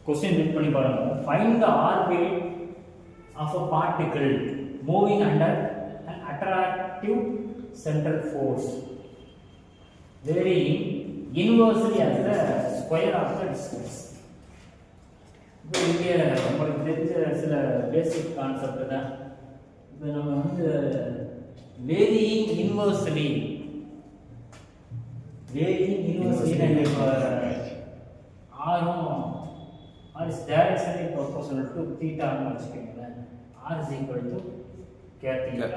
Question read பண்ணி பாருங்க. Find the orbit of a particle moving under an attractive central force varying inversely as the square of the distance. இப்போ இங்கே உங்களுக்கு தெரிஞ்ச சில basic concept தான். இப்போ நம்ம வந்து வேரியிங் இன்வர்ஸ்லி இப்போ ஆரும் R is directionally proportional to தீட்டான்னு வச்சுக்கோங்களேன். R is equal to K theta.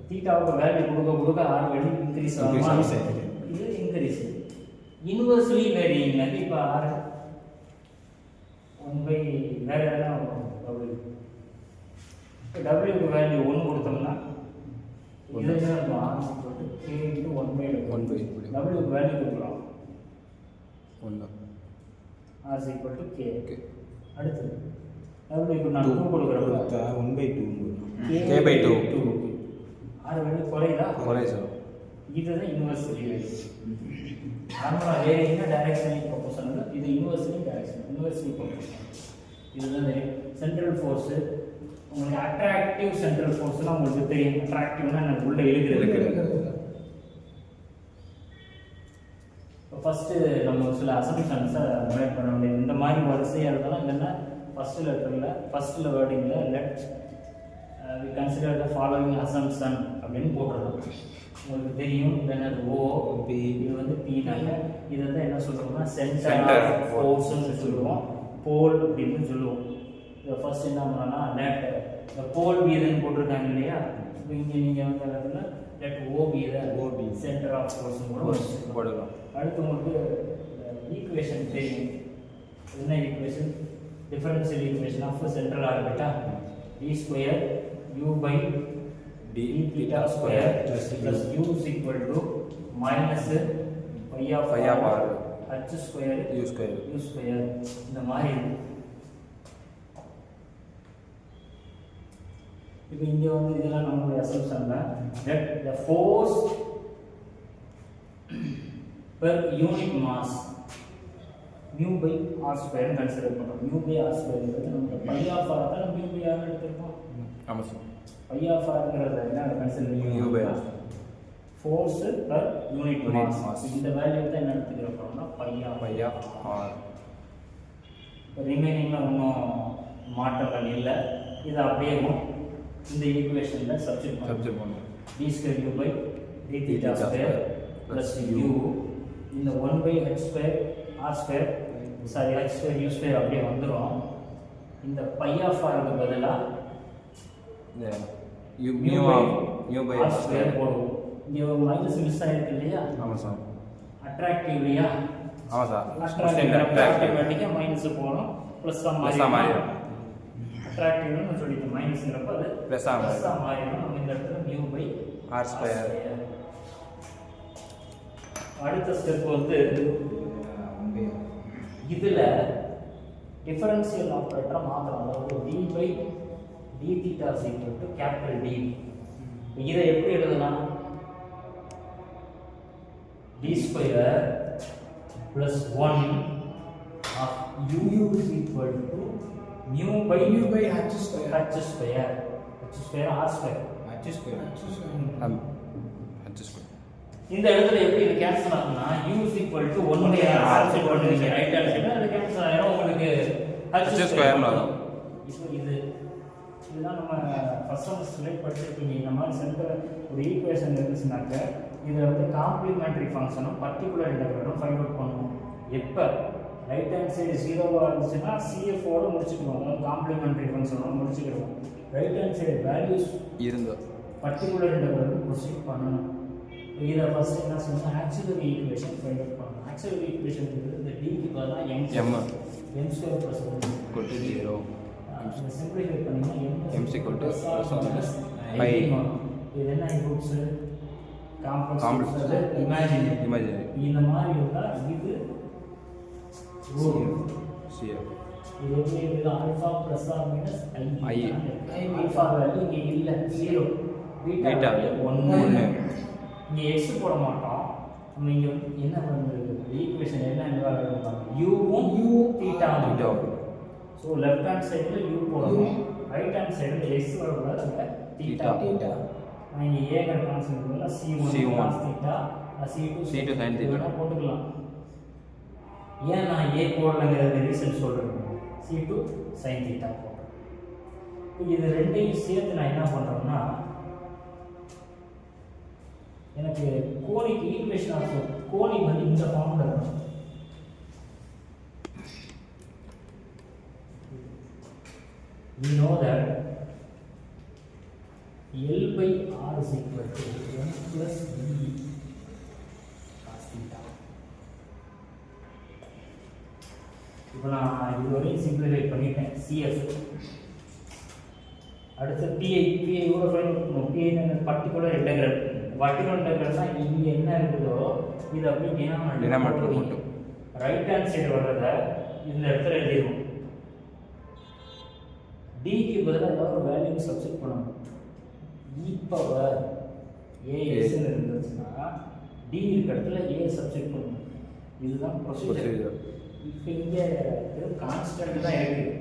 தீட்டாவுக்கு வேல்யூ கொடுக்க கொடுக்க ஆர் வேல்யூ இன்க்ரீஸ் ஆகும். இது இன்க்ரீஸ் இன்வர்ஸ்லி வேரியிங். அது இப்போ ஆர் 1 பை வேறு எதனா டபிள்யூ. இப்போ டபிள்யூக்கு வேல்யூ 1 கொடுத்தோம்னா இது என்ன இருக்கும்? R is equal to K into 1 by டபிள்யூக்கு வேல்யூ கொடுக்குறோம் 1. R is equal to K. அடுத்து டபிள்யூக்கு நான் 2 கொடுக்குறேன் 1 by 2 K by 2. R value குறையுதா? சார். இதுதான் இன்வர்ஸ்லி வேல்யூ. நார்மலாக வேரியிங்னா டைரக்ஷனலி ப்ரொபோர்ஷனல், இது இன்வர்ஸ்லி டைரக்ஷனல் இன்வர்ஸ்லி ப்ரொபோர்ஷனல். இதுதான் சென்ட்ரல் ஃபோர்ஸு. உங்களுக்கு அட்ராக்டிவ் சென்ட்ரல் ஃபோர்ஸ்னால் உங்களுக்கு தெரியும். அட்ராக்டிவ்னா எனக்கு உள்ள இழுக்கிறது. இப்போ ஃபஸ்ட்டு நம்ம சில அசம்ஷன்ஸை மேக் பண்ண வேண்டியது. இந்த மாதிரி வரிசையாக இருந்தாலும் இல்லைன்னா ஃபஸ்ட்டு லெட்டரில் ஃபஸ்ட்டில் வேர்டிங்கில் let we consider the following assumption அப்படின்னு போட்டுருக்கோம். உங்களுக்கு தெரியும் என்னது ஓ பி. இது வந்து பினாங்க. இதை வந்து என்ன சொல்லுவோம்னா சென்டர் ஃபோர்ஸ்ன்னு சொல்லுவோம், போல் அப்படின்னு சொல்லுவோம். இதை ஃபர்ஸ்ட் என்ன பண்ணோம்னா லெட் இந்த போல் பீதுன்னு போட்டிருக்காங்க இல்லையா. இப்போ இங்கே நீங்கள் வந்து இடத்துல let O P the OP centre of force கூட போடலாம். அடுத்து உங்களுக்கு ஈக்குவேஷன் தெரியும். என்ன equation? Differential equation of central ஆர்பிட்டா d square u by d theta square plus u is equal to minus pi of r h square u square. இந்த மாதிரி இப்போ இங்க வந்து இதெல்லாம் நம்மளுடைய அசம்ப்ஷன் தான். that the force per unit mass mu by r square consider பண்றோம். mu by r square வந்து நம்ம pi of r தான் mu by r எடுத்துறோம். ஆமாம் சார். pi of r ங்கிறது என்ன consider mu by r force per unit mass. இந்த value தான் என்ன எடுத்துக்கிறோம்னா pi of r. ரிமைனிங்ல ஒன்றும் மாற்றங்கள் இல்லை. இது அப்படியே இந்த ஈக்குவேஷன்ல சப்ஸ்டிட்யூட் பண்ணுவோம். d square u by d theta square plus u இந்த 1 by h square r square sorry h square u square அப்படியே வந்துரும். இந்த pi of r க்கு பதிலா mu by r square போடுவோம். இங்க மைனஸ் மிஸ் ஆயிருக்கு இல்லையா? ஆமாம் சார். அட்ராக்டிவ் இல்லையா? ஆமாம் சார். ஆட்டோமேட்டிக்கா மைனஸ் போகணும், பிளஸ் மாறிடும். அட்ராக்டிவ்னு சொல்லிட்டு மைனஸ்ங்கிறப்ப அது பிளஸ் மாறிடும். நம்ம இந்த இடத்துல mu by r square. அடுத்த ஸ்டெப் வந்து இதுல டிஃபரன்ஷியல் ஆபரேட்டரை மாற்றலாம். அதாவது d by d theta is equal to capital D. இதை எப்படி எழுதலாம்? d square plus 1 of u is equal to mu by h square r square இந்த இடத்துல எப்படி இது கேன்சல் ஆகும்னா u is equal to 1 by r set பண்ணுவீங்க right hand சைடுல. அது கேன்சல் ஆயிடும். உங்களுக்கு h square வரும். இப்போ இதுதான் நம்ம ஃபர்ஸ்ட் செமஸ்டர்ல படிச்சிருப்பீங்க. இந்த மாதிரி சென்டர் ஒரு ஈக்குவேஷன் இருந்துச்சுனாக்க இதை வந்து காம்ப்ளிமெண்டரி ஃபங்க்ஷனும் பர்டிகுலர் இன்டெகிரலும் ஃபைண்ட் அவுட் பண்ணுவோம். எப்போ ரைட் ஹேண்ட் சைடு 0வா இருந்துச்சுன்னா CF ஓட முடிச்சுக்குவோம். அதாவது காம்ப்ளிமெண்டரி ஃபங்க்ஷனோட முடிச்சுக்கிடுவோம். ரைட் ஹேண்ட் சைடு வேல்யூஸ் இருந்தா பர்டிகுலர் இன்டெகிரல் ப்ரொசீட் பண்ணணும். இதை ஃபர்ஸ்ட் என்ன சொன்னால் ஆக்சிலரி ஈக்குவேஷன் ஃபைண்ட் அவுட் பண்ணணும். ஆக்சிலரி ஈக்குவேஷன் இந்த டிக்கு பதிலாக m ஸ்கொயர் ப்ளஸ் 0 சிம்பிளிஃபை பண்ணீங்கன்னா m = இது என்ன இன்புட்ஸ்? Complex imaginary. இந்த மாதிரி இருந்தா இது CF. இது எப்படி இருக்குது? Alpha plus R minus i. Alpha value இங்கே இல்லை 0, பீட்டா வேல்யூ 1. இங்கே x போட மாட்டோம். நம்ம இங்கே என்ன பண்ணுறது ஈக்குவேஷன் என்ன இன்வால்வ் பண்ணுவாங்க யூவும் தீட்டாவும் வரும். ஸோ லெஃப்ட் ஹேண்ட் சைடில் யூ போடணும், ரைட் ஹேண்ட் சைடில் எக்ஸ் வரக்கூடாது, அங்கே தீட்டா. இங்கே ஏங்கிற கான்செப்ட் பண்ணால் C1 cos theta, C2 sin theta போட்டுக்கலாம். ஏன் நான் ஏ போடலைங்கிற ரீசன் சொல்கிறேன். C2 sin தீட்டா போடுறேன். இது ரெண்டையும் சேர்த்து நான் என்ன பண்ணுறேன்னா எனக்கு கோனிக் ஈக்குவேஷன் ஆஃப் கோனிக் வந்து இந்த ஃபார்ம்ல இருக்கும். We know that L by R is equal to 1 plus B cos theta. இப்போ நான் இதுவரையும் சிம்பிளிஃபை பண்ணிட்டேன். CF அடுத்து PI கூட ஃபைண்ட் பண்ணணும். PI particular integral. பர்டிகுலர் இன்டெகிரல்னா இங்கே என்ன இருக்குதோ இது அப்படியே டினாமினேட்டர் மட்டும் ரைட் ஹேண்ட் சைடு வர்றத இந்த இடத்துல எழுதிடுவோம். டிக்கு பதிலாக ஏதாவது ஒரு வேல்யூ சப்ஸ்டிட் பண்ணணும். இ பவர் ஏஎஸ்ன்னு இருந்துச்சுன்னா டி இருக்கிற இடத்துல ஏ சப்ஸ்டிட் பண்ணணும். இதுதான் ப்ரொசீஜர். இப்போ இங்கே கான்ஸ்டன்ட் தான் இருக்குது.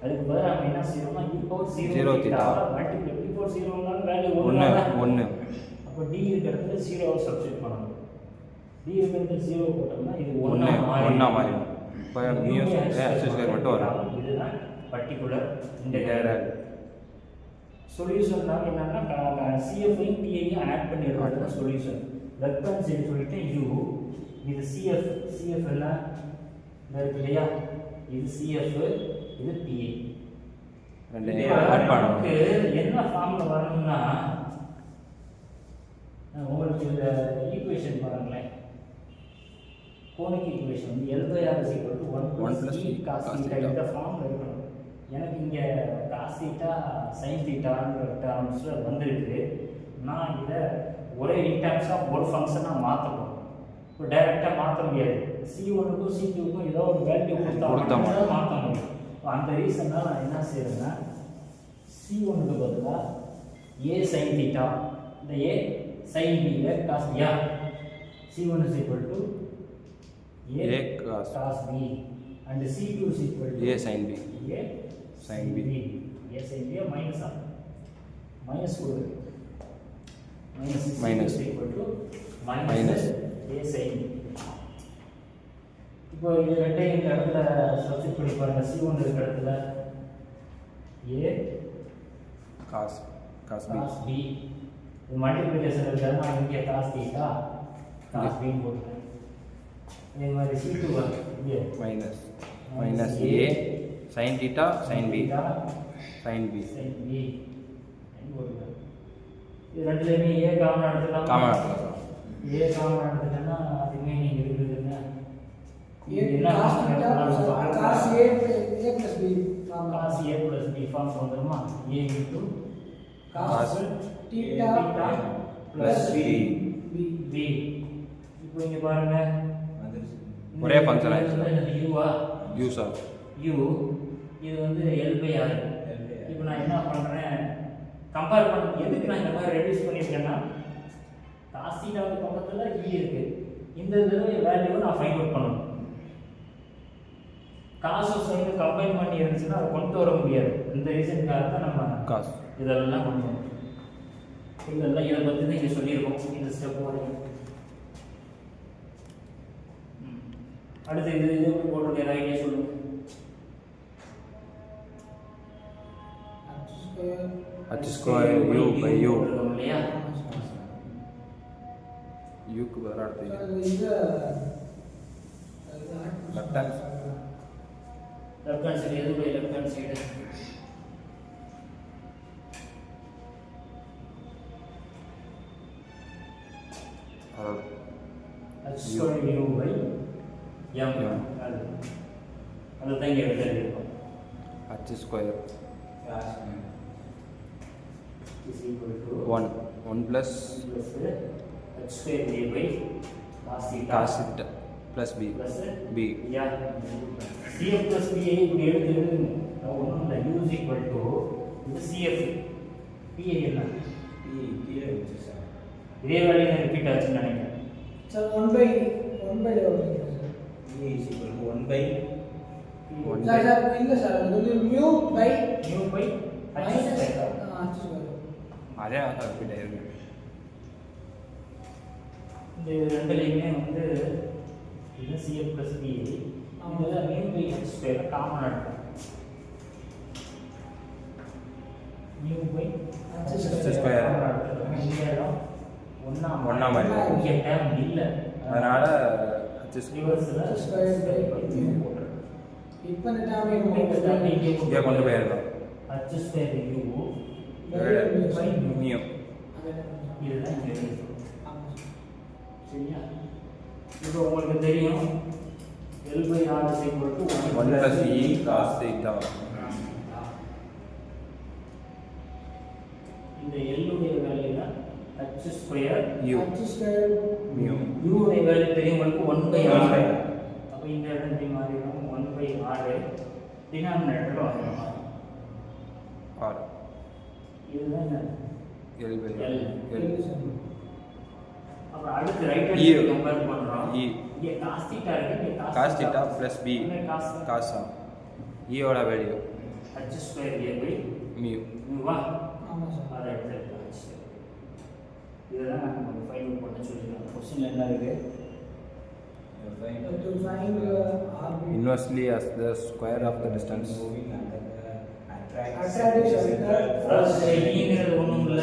அதுக்கு பதிலாக நம்ம என்ன செய்யணும்னா e power 0 theta multiply e power 0னாலும் value 1. அப்போ டி இருக்கிற இடத்துல 0 சப்ஸ்டிட் பண்ணணும். டி இருக்கிற இடத்துல 0 போட்டோம்னா இது 1 மாறிடும். இப்போ நியூஸ் எக்ஸசைஸ் மட்டும் வரும். இதுதான் பர்டிகுலர் இன்டெகிரல். சொல்யூஷன் தான் என்னன்னா சிஎஃப்ஐயும் பிஐயும் ஆட் பண்ணிடுறது தான் சொல்யூஷன். லெஃப்ட் ஹேண்ட் சைடு சொல்லிட்டு யூ இது சிஎஃப் எல்லாம் இருக்கு இல்லையா, இது சிஎஃப் இது பிஐ நமக்கு என்ன ஃபார்ம்ல வரணும்னா உங்களுக்கு இந்த ஈக்குவேஷன் பாருங்களேன். கோனிக் ஈக்குவேஷன் வந்து L by R is equal to 1 plus E cos theta இந்த ஃபார்ம்ல இருக்கணும். எனக்கு இங்கே காஸ் தீட்டா சைன் தீட்டான்ற டேர்ம்ஸில் வந்துருக்கு. நான் இதை ஒரே இன்டர்ம்ஸாக ஒரு ஃபங்க்ஷனாக மாற்றணும். இப்போ டைரெக்டாக மாற்ற முடியாது. C1க்கும் C2க்கும் ஏதோ ஒரு வேல்யூ கொடுத்தா மாற்ற முடியும். அந்த ரீசனால் நான் என்ன செய்கிறேன்னா C1க்கு பதிலாக ஏ சைன் தீட்டா, இந்த ஏ சைன் பி காஸ் பியா, C1 is equal to A cos B and C2 is equal to A sin B. A sin B. A sin B minus R. Minus is equal to minus A sin B. இப்போ இது ரெண்டையும் இந்த இடத்துல substitute பண்ணி பாருங்க. C1 இருக்கிற இடத்துல A cos B. இது மல்டிப்ளிகேஷன் இருக்கிறது நான் இங்கே cos theta cos B போட்டுருக்கேன். இதே மாதிரி C2 இங்கே minus A sin theta sin B போட்டுருக்கேன். இது ரெண்டுலேயுமே A காமன் எடுத்துக்கலாம். A காமன் எடுத்துட்டேன்னா அதுவுமே நீங்கள் இருக்குதுன்னா என்ன cos A plus B form வந்துருமா? A into cos theta plus B. இப்போ இங்கே பாருங்க ஒரே ஃபங்க்ஷன் ஆயிடுச்சு. U சார் இது வந்து L by R. இப்போ நான் என்ன பண்ணுறேன் கம்பேர் பண்ண எதுக்கு நான் இந்த மாதிரி ரெடியூஸ் பண்ணியிருக்கேன்னா cos theta பக்கத்தில் E இருக்கு. இந்த தடவை வேல்யூவை நான் ஃபைண்ட் அவுட் பண்ணணும். காசு சைடு கம்பைன் பண்ணி இருந்துச்சுன்னா அதை கொண்டு வர முடியாது. இந்த ரீசனுக்காக தான் நம்ம இதெல்லாம் பண்ணுவோம். இதெல்லாம் இதை பற்றி தான் இங்கே சொல்லியிருக்கோம். இந்த ஸ்டெப் வரையும் அடுத்து இது எப்படி போட்டிருக்க ஏதாவது ஐடியா சொல்லுங்க. h square u by u இல்லையா? u க்கு பதிலா எடுத்து லெஃப்ட் ஹேண்ட் சைடு எது by left hand side h square u by m அதுதான் இங்கே எழுதியிருக்கோம். h square is equal to 1 plus h square a by cos theta plus b yeah cf plus b இப்படி எழுதுங்க. ஒன்றும் இல்லை u is equal to இது cf pa என்ன இதே வேலையை ரிப்பீட் ஆச்சுன்னு நினைக்கிறேன். சார் 1/1 எவ்வளோ sir? A is equal to 1 by sir இல்லை சார் அது வந்து mu by mu by h square. h square. அதே தான் ரிப்பீட் ஆயிருக்கு. இந்த ரெண்டுலையுமே வந்து இது CF plus B இதில் mu by h square காமனாக இருக்கும். mu by h square. இந்த இடம் ஒண்ணா மாதிரி. இங்கே டேம் இல்லை, அதனால ரிவர்ஸில் square by mu போட்டுருக்கு. இப்போ இந்த டைம் இந்த term இங்கே கொண்டு போயிருக்கோம். h square u by mu இதுதான் இங்கே இருக்கு. சரியா? இப்போ உங்களுக்கு தெரியும் L by R is equal to 1 plus E cos theta. இந்த L உடைய வேல்யூ தான் h square U h square mu. u உடைய வேல்யூ தெரியும் உங்களுக்கு 1 by r. அப்போ இந்த இடம் இப்படி மாறிடும் 1 by r டினாமினேட்டர் வரணும். R இதுதான் என்ன? L by L. L. அப்புறம் அடுத்து ரைட் E. ஹேண்ட் கம்பேர் பண்றோம். E. இங்க cos theta இருக்கு, இங்க cos theta plus B இங்க cos cos ஆ. E ஓட value h square a by mu. வா ஆமாம் சார். அதை எடுத்துக்கலாம். இதுதான் நம்ம ஃபைண்ட் அவுட் பண்ண சொல்லிருக்கோம். क्वेश्चन என்ன இருக்கு? To find r Inversely as the square of the distance. attractive center first ஈங்கிறது ஒண்ணும் இல்ல,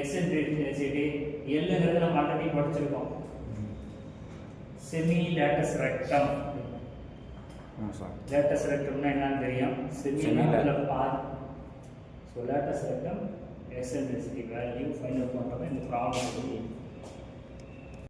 எக்ஸென்ட்ரிசிட்டி எல்ங்கிறது நம்ம ஆல்ரெடி படிச்சிருக்கோம். Semi latus rectum. ஆமாம் சார். லேட்டஸ் ரெக்டம்னா என்னன்னு தெரியும்? Semi Semi-lateral. பாத். So latus rectum eccentricity value find out பண்ணுறது இந்த ப்ராப்ளம்